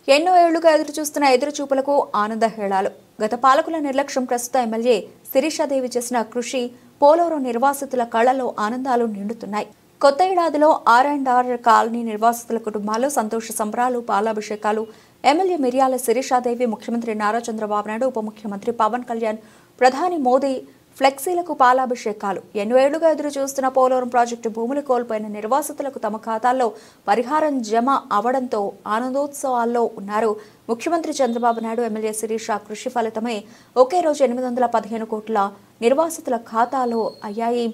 ఎన్నో ఏళ్లుగా ఎదురుచూస్తున్న ఎదురుచూపులకు ఆనందహేళాలు. గత పాలకుల నిర్లక్ష్యం, ప్రస్తుత ఎమ్మెల్యే శిరీషాదేవి చేసిన కృషి పోలవరం నిర్వాసితుల కళ్లలో ఆనందాలు నిండుతున్నాయి. కొత్త ఏడాదిలో R&R కాలనీ నిర్వాసితుల కుటుంబాలు సంతోష సంబరాలు, పాలాభిషేకాలు. ఎమ్మెల్యే మిర్యాల శిరీషాదేవి, ముఖ్యమంత్రి నారా చంద్రబాబు నాయుడు, ఉప ముఖ్యమంత్రి పవన్ కళ్యాణ్, ప్రధాని మోదీ ఫ్లెక్సీలకు పాలాభిషేకాలు. ఎన్నో ఏళ్లుగా ఎదురు చూస్తున్న పోలవరం ప్రాజెక్టు భూములు కోల్పోయిన నిర్వాసితులకు తమ ఖాతాల్లో పరిహారం జమ అవడంతో ఆనందోత్సవాల్లో ఉన్నారు. ముఖ్యమంత్రి చంద్రబాబు నాయుడు, ఎమ్మెల్యే శిరీష కృషి ఫలితమే ఒకే రోజు 815 కోట్ల నిర్వాసితుల ఖాతాలో అయ్యాయి.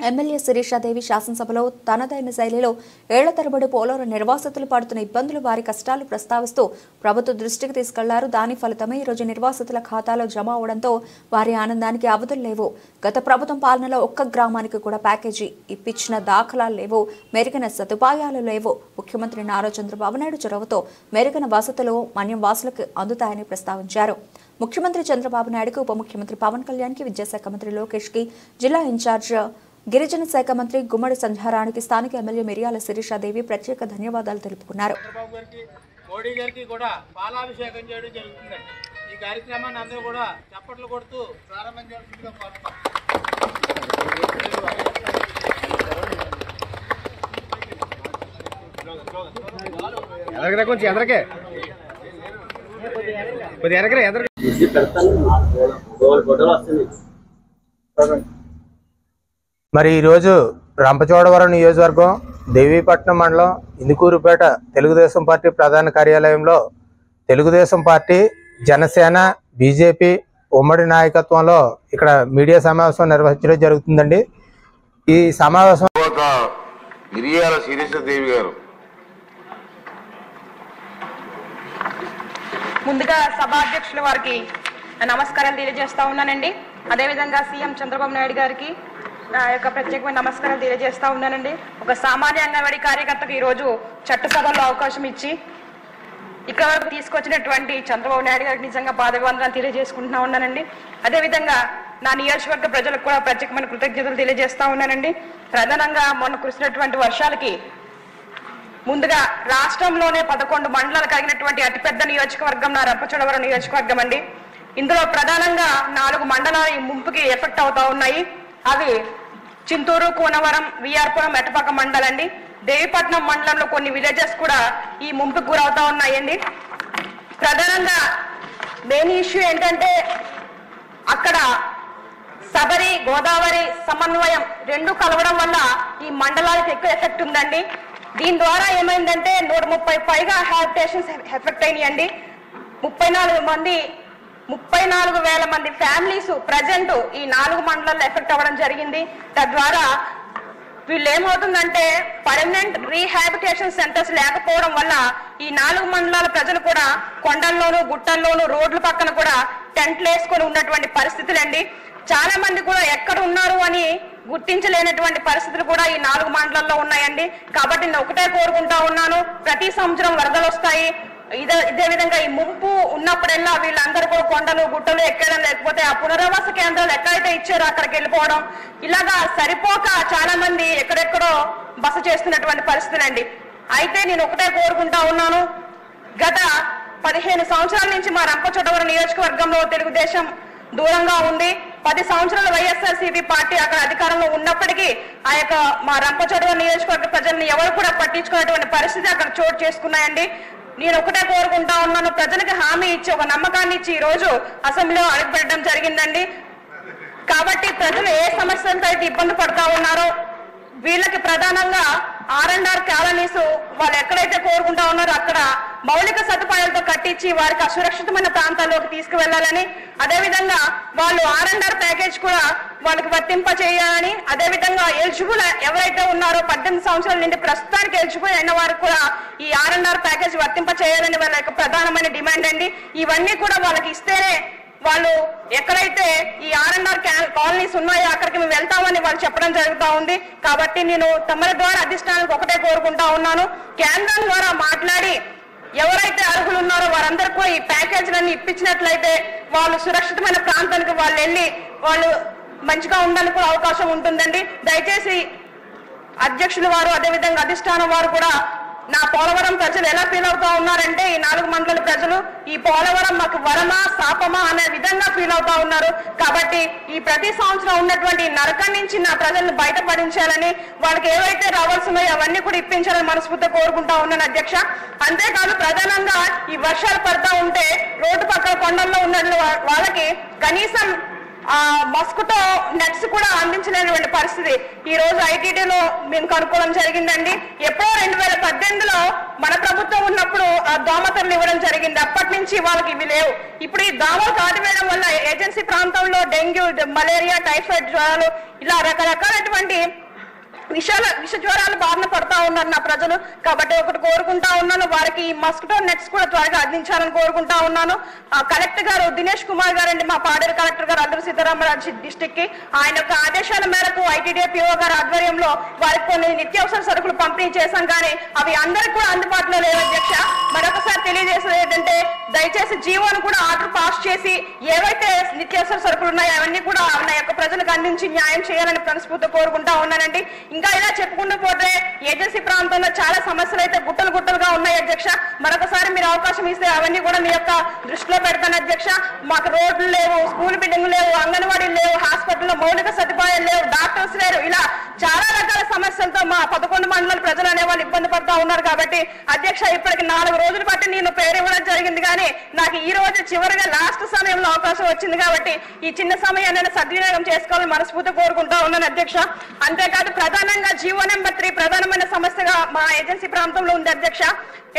ఎమ్మెల్యే శిరీషాదేవి శాసనసభలో తనదైన శైలిలో ఏళ్ల తరబడి పోలవరం నిర్వాసితులు పడుతున్న ఇబ్బందులు, వారి కష్టాలు ప్రస్తావిస్తూ ప్రభుత్వ దృష్టికి తీసుకెళ్లారు. దాని ఫలితమే ఈరోజు నిర్వాసితుల ఖాతాలో జమ అవడంతో వారి ఆనందానికి అవధులు లేవు. గత ప్రభుత్వం పాలనలో ఒక్క గ్రామానికి కూడా ప్యాకేజీ ఇప్పించిన దాఖలాలు లేవు, మెరుగైన సదుపాయాలు లేవు. ముఖ్యమంత్రి నారా చంద్రబాబు నాయుడు చొరవతో మెరుగైన వసతులు మన్యం వాసులకు అందుతాయని ప్రస్తావించారు. ముఖ్యమంత్రి చంద్రబాబు నాయుడుకి, ఉప ముఖ్యమంత్రి పవన్ కళ్యాణ్కి, విద్యాశాఖ మంత్రి లోకేష్కి, జిల్లా ఇన్ఛార్జ్ గిరిజన శాఖ మంత్రి గుమ్మడి సంధ్యారానికి స్థానిక ఎమ్మెల్యే మిర్యాల శిరీషాదేవి ప్రత్యేక ధన్యవాదాలు తెలుపుకున్నారు. మోడీ గారికి కూడా పాలాభిషేకం చేయడం జరుగుతుంది. ఈ కార్యక్రమాన్ని అందరూ కూడా చప్పట్లు కొడుతూ ప్రారంభించాల్సిందిగా కోరుతాం. మరి ఈరోజు రంపచోడవరం నియోజకవర్గం దేవీపట్నం మండలం ఇందుకూరుపేట తెలుగుదేశం పార్టీ ప్రధాన కార్యాలయంలో తెలుగుదేశం పార్టీ, జనసేన, బీజేపీ ఉమ్మడి నాయకత్వంలో ఇక్కడ మీడియా సమావేశం నిర్వహించడం జరుగుతుందండి. ఈ సమావేశం మిర్యాల శిరీషాదేవి గారు ముందుగా సభాధ్యక్షుల వారికి నమస్కారాలు తెలియజేస్తా ఉన్నానండి. అదేవిధంగా సీఎం చంద్రబాబు నాయుడు గారికి నా యొక్క ప్రత్యేకమైన నమస్కారాలు తెలియజేస్తా ఉన్నానండి. ఒక సామాన్య అంగన్వాడీ కార్యకర్తకు ఈరోజు చట్టసభలో అవకాశం ఇచ్చి ఇక్కడ వరకు తీసుకొచ్చినటువంటి చంద్రబాబు నాయుడు గారికి నిజంగా పాదాభివందనాలు తెలియజేసుకుంటున్నా ఉన్నానండి. అదేవిధంగా నా నియోజకవర్గ ప్రజలకు కూడా ప్రత్యేకమైన కృతజ్ఞతలు తెలియజేస్తా ఉన్నానండి. ప్రధానంగా మొన్న కురిసినటువంటి వర్షాలకి ముందుగా రాష్ట్రంలోనే 11 మండలాలు కలిగినటువంటి అతిపెద్ద నియోజకవర్గం నా రంపచోడవరం నియోజకవర్గం అండి. ఇందులో ప్రధానంగా 4 మండలాలు ఈ ముంపుకి ఎఫెక్ట్ అవుతా ఉన్నాయి. అవి చింతూరు, కూనవరం, విఆర్పురం, మెట్టపాక మండలండి. దేవీపట్నం మండలంలో కొన్ని విలేజెస్ కూడా ఈ ముంపుకు గురవుతా ఉన్నాయండి. ప్రధానంగా మెయిన్ ఇష్యూ ఏంటంటే అక్కడ సబరి, గోదావరి సమన్వయం 2 కలవడం వల్ల ఈ మండలాలకు ఎక్కువ ఎఫెక్ట్ ఉందండి. దీని ద్వారా ఏమైందంటే 130 పైగా హ్యాబిటేషన్స్ ఎఫెక్ట్ అయినాయండి. 34,000 మంది ఫ్యామిలీస్ ప్రజెంట్ ఈ 4 మండలాల్లో ఎఫెక్ట్ అవ్వడం జరిగింది. తద్వారా వీళ్ళు ఏమవుతుందంటే పర్మనెంట్ రీహాబిటేషన్ సెంటర్స్ లేకపోవడం వల్ల ఈ 4 మండలాల ప్రజలు కూడా కొండల్లోనూ, గుట్టల్లోనూ, రోడ్ల పక్కన కూడా టెంట్లు వేసుకొని ఉన్నటువంటి పరిస్థితులండి. చాలా మంది కూడా ఎక్కడ ఉన్నారు అని గుర్తించలేనటువంటి పరిస్థితులు కూడా ఈ 4 మండలాల్లో ఉన్నాయండి. కాబట్టి నేను ఒకటే కోరుకుంటా ఉన్నాను, ప్రతి సంవత్సరం వరదలు వస్తాయి. ఇదే విధంగా ఈ ముంపు ఉన్నప్పుడల్లా వీళ్ళందరూ కూడా కొండలు, గుట్టలు ఎక్కడం, లేకపోతే ఆ పునరావాస కేంద్రాలు ఎక్కడైతే ఇచ్చారో అక్కడికి వెళ్ళిపోవడం, ఇలాగా సరిపోక చాలా మంది ఎక్కడెక్కడో బస చేస్తున్నటువంటి పరిస్థితులండి. అయితే నేను ఒకటే కోరుకుంటా ఉన్నాను, గత 15 సంవత్సరాల నుంచి మా రంపచోడవరం నియోజకవర్గంలో తెలుగుదేశం దూరంగా ఉంది. 10 సంవత్సరాలు వైఎస్ఆర్సీపీ పార్టీ అక్కడ అధికారంలో ఉన్నప్పటికీ ఆ యొక్క మా రంపచోడవరం నియోజకవర్గ ప్రజల్ని ఎవరు కూడా పట్టించుకున్నటువంటి పరిస్థితి అక్కడ చోటు చేసుకున్నాయండి. నేను ఒకటే కోరుకుంటా ఉన్నాను, ప్రజలకు హామీ ఇచ్చి, ఒక నమ్మకాన్ని ఇచ్చి ఈ రోజు అసెంబ్లీలో అడుగుపెట్టడం జరిగిందండి. కాబట్టి ప్రజలు ఏ సమస్యలతో అయితే ఇబ్బంది పడతా ఉన్నారో వీళ్ళకి ప్రధానంగా R&R కాలనీస్ వాళ్ళు ఎక్కడైతే కోరుకుంటా ఉన్నారో అక్కడ మౌలిక సదుపాయాలతో కట్టించి వారికి అసురక్షితమైన ప్రాంతాల్లోకి తీసుకువెళ్లాలని, అదేవిధంగా వాళ్ళు R&R ప్యాకేజ్ కూడా వాళ్ళకి వర్తింప చేయాలని, అదేవిధంగా ఎలిజిబుల్ ఎవరైతే ఉన్నారో 18 సంవత్సరాల నుండి ప్రస్తుతానికి ఎలిజిబుల్ అయిన వారికి కూడా ఈ R&R ప్యాకేజ్ వర్తింప చేయాలని వాళ్ళ యొక్క ప్రధానమైన డిమాండ్ అండి. ఇవన్నీ కూడా వాళ్ళకి ఇస్తేనే వాళ్ళు ఎక్కడైతే ఈ R&R కాలనీస్ ఉన్నాయో అక్కడికి మేము వెళ్తామని వాళ్ళు చెప్పడం జరుగుతూ ఉంది. కాబట్టి నేను తమరి ద్వారా అధిష్టానానికి ఒకటే కోరుకుంటా ఉన్నాను, కేంద్రం ద్వారా మాట్లాడి ఎవరైతే అర్హులు ఉన్నారో వారందరికీ ఈ ప్యాకేజీలన్నీ ఇప్పించినట్లయితే వాళ్ళు సురక్షితమైన ప్రాంతానికి వాళ్ళు వెళ్ళి వాళ్ళు మంచిగా ఉండడానికి కూడా అవకాశం ఉంటుందండి. దయచేసి అధ్యక్షుల వారు, అదేవిధంగా అధిష్టానం వారు కూడా నా పోలవరం ప్రజలు ఎలా ఫీల్ అవుతా ఉన్నారంటే ఈ 4 ప్రజలు ఈ పోలవరం మాకు వరమా శాపమా అనే విధంగా ఫీల్ అవుతా ఉన్నారు. కాబట్టి ఈ ప్రతి సంవత్సరం ఉన్నటువంటి నరకం నుంచి నా ప్రజలను బయటపడించాలని, వాళ్ళకి ఏవైతే రావాల్సినాయో అవన్నీ కూడా ఇప్పించాలని మనస్ఫూర్తిగా కోరుకుంటా ఉన్నాను అధ్యక్ష. అంతేకాదు ప్రధానంగా ఈ వర్షాలు పడతా ఉంటే రోడ్డు పక్కన కొండల్లో ఉన్న వాళ్ళకి కనీసం మస్కిటో నెట్స్ కూడా అందించలేనటువంటి పరిస్థితి ఈ రోజు ఐటీడీలో మేము కనుక్కోవడం జరిగిందండి. ఎప్పుడో 2018లో మన ప్రభుత్వం ఉన్నప్పుడు ఆ దోమతెరలు ఇవ్వడం జరిగింది. అప్పటి నుంచి వాళ్ళకి ఇవి లేవు. ఇప్పుడు ఈ దోమలు కాటివేయడం వల్ల ఏజెన్సీ ప్రాంతంలో డెంగ్యూ, మలేరియా, టైఫాయిడ్ జ్వరాలు ఇలా రకరకాలైనటువంటి విష జ్వరాలు బారిన పడతా ఉన్నారు నా ప్రజలు. కాబట్టి ఒకటి కోరుకుంటా ఉన్నాను, వారికి ఈ మస్కిటో నెట్స్ కూడా త్వరగా అందించాలని కోరుకుంటా ఉన్నాను. కలెక్టర్ గారు దినేష్ కుమార్ గారండి, మా పాడేరు కలెక్టర్ గారు అల్లూరి సీతారామరాజు డిస్టిక్ కి, ఆయన యొక్క ఆదేశాల మేరకు ఐటీడీఏ పిఓ గారి ఆధ్వర్యంలో వారికి కొన్ని నిత్యావసర సరుకులు పంపిణీ చేశాం. కానీ అవి అందరికి కూడా అందుబాటులో లేవు అధ్యక్ష. మరొకసారి తెలియజేసేది ఏంటంటే దయచేసి జీవోను కూడా ఆర్డర్ పాస్ చేసి ఏవైతే నిత్యావసర సరుకులు ఉన్నాయో అవన్నీ కూడా నా యొక్క ప్రజలకు అందించి న్యాయం చేయాలని మనస్ఫూర్తిగా కోరుకుంటా ఉన్నానండి. ఇంకా ఇలా చెప్పుకుంటూ పోతే ఏజెన్సీ ప్రాంతంలో చాలా సమస్యలు అయితే గుట్టలుగా ఉన్నాయి అధ్యక్ష. మరొకసారి మీరు అవకాశం ఇస్తే అవన్నీ కూడా మీ యొక్క దృష్టిలో పెడతాను అధ్యక్ష. మాకు రోడ్లు లేవు, స్కూల్ బిల్డింగ్ లేవు, అంగన్వాడీలు లేవు, హాస్పిటల్లో మౌలిక సదుపాయాలు లేవు, డాక్టర్స్ లేరు, ఇలా చాలా రకాల సమస్యలతో మా 11 మండలాల ప్రజలు అనే వాళ్ళు ఇబ్బంది పడతా ఉన్నారు. కాబట్టి అధ్యక్ష ఇప్పటికి 4 రోజులు బట్టి నేను పేరు ఇవ్వడం జరిగింది. కానీ నాకు ఈ రోజు చివరిగా లాస్ట్ సమయంలో అవకాశం వచ్చింది. కాబట్టి ఈ చిన్న సమయాన్ని సద్వినియోగం చేసుకోవాలని మనస్ఫూర్తిగా కోరుకుంటా ఉన్నాను అధ్యక్ష. అంతేకాదు ప్రధానంగా జీవో నెంబర్ 3 ప్రధానమైన సమస్యగా మా ఏజెన్సీ ప్రాంతంలో ఉంది అధ్యక్ష.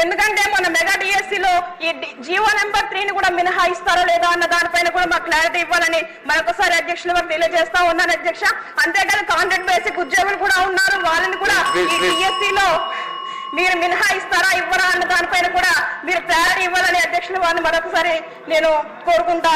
ఎందుకంటే మన మెగా డిఎస్సీలో ఈ జీవో నెంబర్ 3ని కూడా మినహాయిస్తారా లేదా అన్న దానిపైన కూడా మాకు క్లారిటీ ఇవ్వాలని మరొకసారి అధ్యక్షుల వారికి తెలియజేస్తా ఉన్నాను అధ్యక్ష. అంతేకాదు కాంట్రాక్ట్ బేసిక్ ఉద్యోగులు కూడా ఉన్నారు, వాళ్ళని కూడా ఈ డిఎస్సీలో మీరు మినహాయిస్తారా ఇవ్వరా అన్న దానిపైన కూడా మీరు క్లారిటీ ఇవ్వాలని అధ్యక్షుల వారిని మరొకసారి నేను కోరుకుంటా